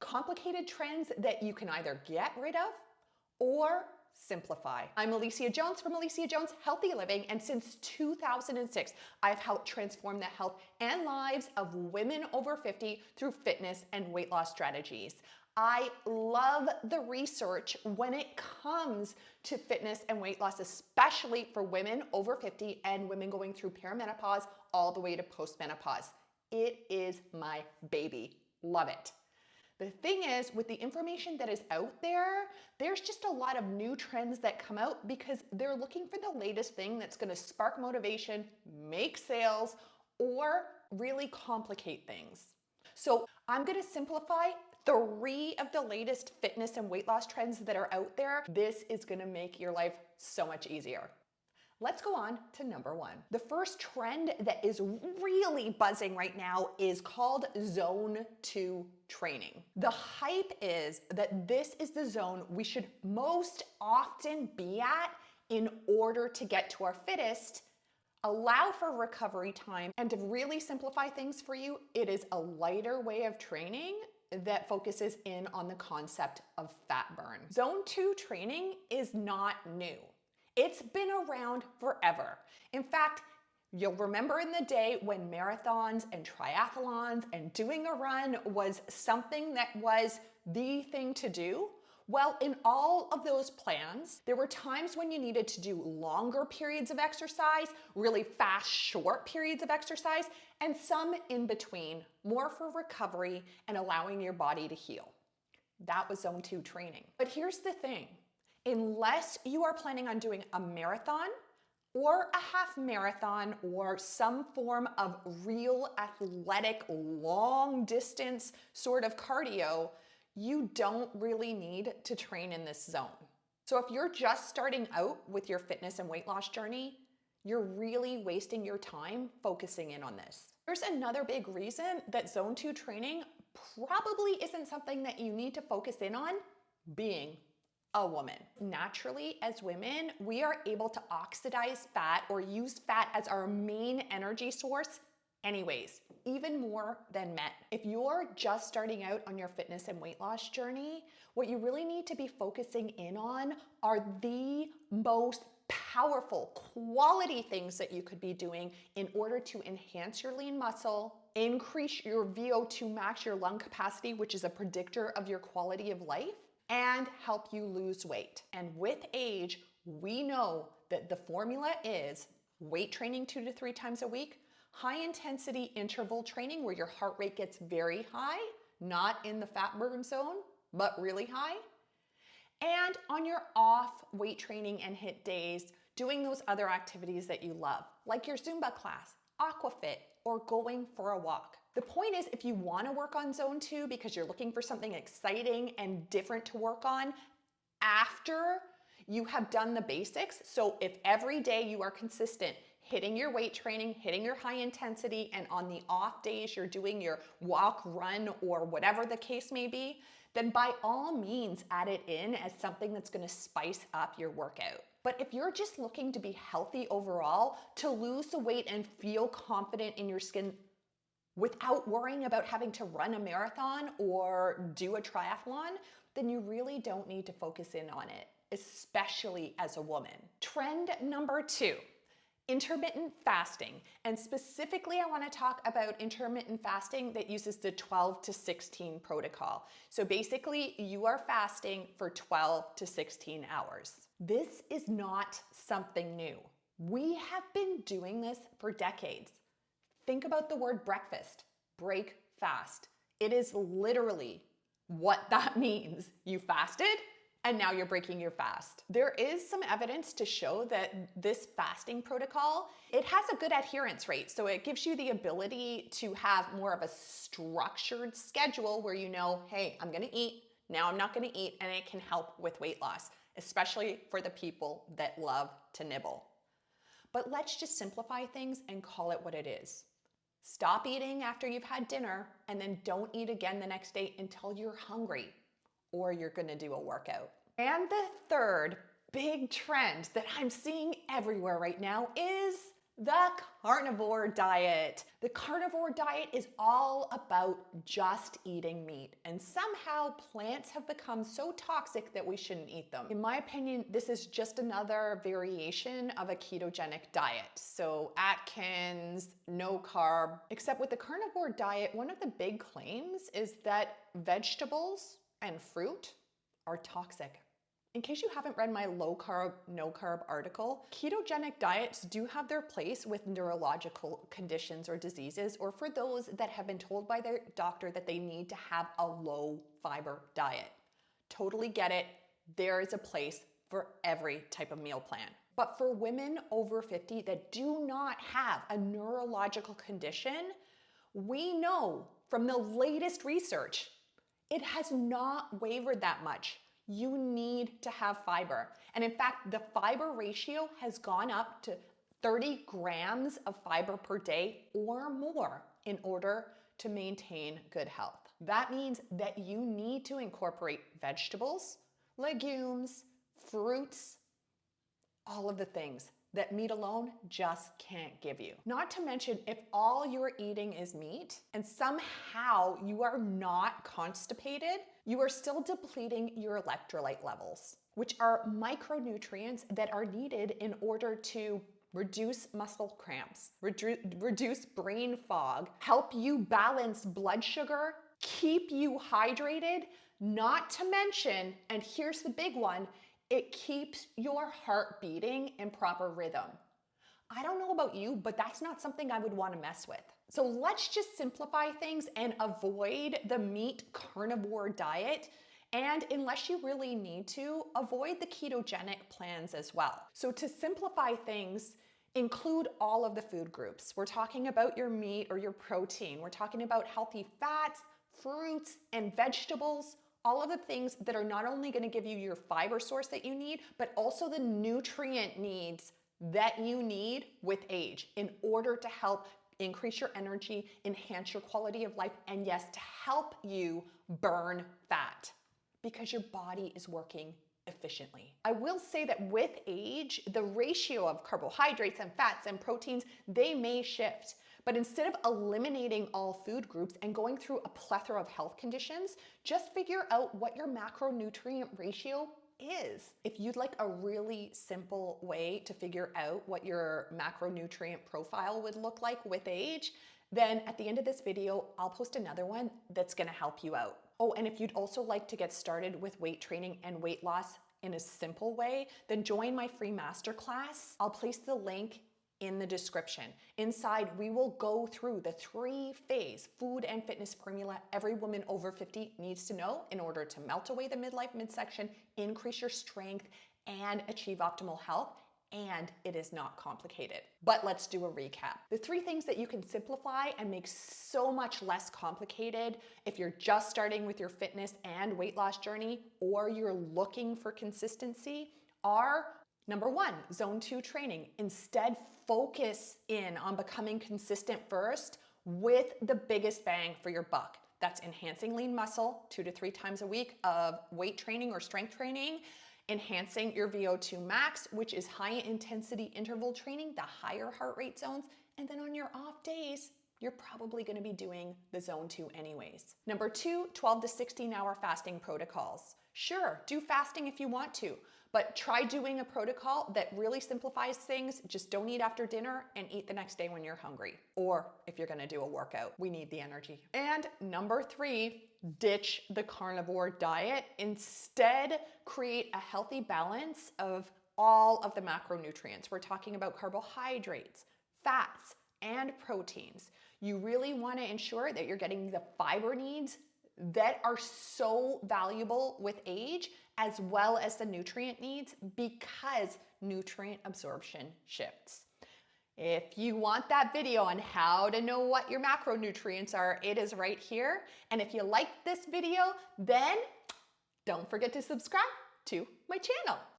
complicated trends that you can either get rid of or simplify. I'm Alicia Jones from Alicia Jones Healthy Living, and since 2006, I've helped transform the health and lives of women over 50 through fitness and weight loss strategies. I love the research when it comes to fitness and weight loss, especially for women over 50 and women going through perimenopause all the way to postmenopause. It is my baby. Love it. The thing is, with the information that is out there, there's just a lot of new trends that come out because they're looking for the latest thing that's going to spark motivation, make sales, or really complicate things. So I'm going to simplify 3 of the latest fitness and weight loss trends that are out there. This is going to make your life so much easier. Let's go on to number 1. The first trend that is really buzzing right now is called Zone 2 training. The hype is that this is the zone we should most often be at in order to get to our fittest, allow for recovery time, and to really simplify things for you, it is a lighter way of training that focuses in on the concept of fat burn. Zone 2 training is not new. It's been around forever. In fact, you'll remember in the day when marathons and triathlons and doing a run was something that was the thing to do. Well, in all of those plans, there were times when you needed to do longer periods of exercise, really fast, short periods of exercise, and some in between, more for recovery and allowing your body to heal. That was Zone 2 training. But here's the thing. Unless you are planning on doing a marathon or a half marathon or some form of real athletic, long distance sort of cardio, you don't really need to train in this zone. So if you're just starting out with your fitness and weight loss journey, you're really wasting your time focusing in on this. There's another big reason that Zone 2 training probably isn't something that you need to focus in on: being a woman. Naturally, as women, we are able to oxidize fat or use fat as our main energy source anyways, even more than men. If you're just starting out on your fitness and weight loss journey, what you really need to be focusing in on are the most powerful quality things that you could be doing in order to enhance your lean muscle, increase your VO2 max, your lung capacity, which is a predictor of your quality of life, and help you lose weight. And with age, we know that the formula is weight training 2 to 3 times a week, high intensity interval training where your heart rate gets very high, not in the fat burn zone, but really high. And on your off weight training and HIIT days, doing those other activities that you love, like your Zumba class, aquafit, or going for a walk. The point is, if you want to work on Zone 2 because you're looking for something exciting and different to work on after you have done the basics, so if every day you are consistent hitting your weight training, hitting your high intensity, and on the off days you're doing your walk, run, or whatever the case may be, then by all means add it in as something that's going to spice up your workout. But if you're just looking to be healthy overall, to lose the weight and feel confident in your skin without worrying about having to run a marathon or do a triathlon, then you really don't need to focus in on it, especially as a woman. Trend number 2, intermittent fasting. And specifically, I want to talk about intermittent fasting that uses the 12 to 16 protocol. So basically, you are fasting for 12 to 16 hours. This is not something new. We have been doing this for decades. Think about the word breakfast, break fast. It is literally what that means. You fasted and now you're breaking your fast. There is some evidence to show that this fasting protocol, it has a good adherence rate. So it gives you the ability to have more of a structured schedule where you know, hey, I'm gonna eat, now I'm not gonna eat, and it can help with weight loss, especially for the people that love to nibble. But let's just simplify things and call it what it is. Stop eating after you've had dinner and then don't eat again the next day until you're hungry or you're gonna do a workout. And the third big trend that I'm seeing everywhere right now is The carnivore diet. The carnivore diet is all about just eating meat, and somehow plants have become so toxic that we shouldn't eat them. In my opinion, this is just another variation of a ketogenic diet. So Atkins, no carb, except with the carnivore diet, one of the big claims is that vegetables and fruit are toxic. In case you haven't read my low carb, no carb article, ketogenic diets do have their place with neurological conditions or diseases, or for those that have been told by their doctor that they need to have a low fiber diet. Totally get it. There is a place for every type of meal plan. But for women over 50 that do not have a neurological condition, we know from the latest research, it has not wavered that much. You need to have fiber. And in fact, the fiber ratio has gone up to 30 grams of fiber per day or more in order to maintain good health. That means that you need to incorporate vegetables, legumes, fruits, all of the things that meat alone just can't give you. Not to mention, if all you're eating is meat and somehow you are not constipated, you are still depleting your electrolyte levels, which are micronutrients that are needed in order to reduce muscle cramps, reduce brain fog, help you balance blood sugar, keep you hydrated, not to mention, and here's the big one, it keeps your heart beating in proper rhythm. I don't know about you, but that's not something I would want to mess with. So let's just simplify things and avoid the meat carnivore diet. And unless you really need to, avoid the ketogenic plans as well. So to simplify things, include all of the food groups. We're talking about your meat or your protein. We're talking about healthy fats, fruits, and vegetables. All of the things that are not only going to give you your fiber source that you need, but also the nutrient needs that you need with age in order to help increase your energy, enhance your quality of life, and yes, to help you burn fat because your body is working efficiently. I will say that with age, the ratio of carbohydrates and fats and proteins, they may shift. But instead of eliminating all food groups and going through a plethora of health conditions, just figure out what your macronutrient ratio is. If you'd like a really simple way to figure out what your macronutrient profile would look like with age, then at the end of this video, I'll post another one that's gonna help you out. Oh, and if you'd also like to get started with weight training and weight loss in a simple way, then join my free masterclass. I'll place the link in the description. Inside, we will go through the 3-phase food and fitness formula every woman over 50 needs to know in order to melt away the midlife midsection, increase your strength, and achieve optimal health. And it is not complicated. But let's do a recap. The 3 things that you can simplify and make so much less complicated if you're just starting with your fitness and weight loss journey, or you're looking for consistency, are number 1, zone 2 training. Instead, focus in on becoming consistent first with the biggest bang for your buck. That's enhancing lean muscle 2 to 3 times a week of weight training or strength training, enhancing your VO2 max, which is high intensity interval training, the higher heart rate zones, and then on your off days, you're probably gonna be doing the zone 2 anyways. Number 2, 12 to 16 hour fasting protocols. Sure, do fasting if you want to, but try doing a protocol that really simplifies things. Just don't eat after dinner and eat the next day when you're hungry. Or if you're gonna do a workout, we need the energy. And number 3, ditch the carnivore diet. Instead, create a healthy balance of all of the macronutrients. We're talking about carbohydrates, fats, and proteins. You really wanna ensure that you're getting the fiber needs that are so valuable with age, as well as the nutrient needs, because nutrient absorption shifts. If you want that video on how to know what your macronutrients are, it is right here. And if you like this video, then don't forget to subscribe to my channel.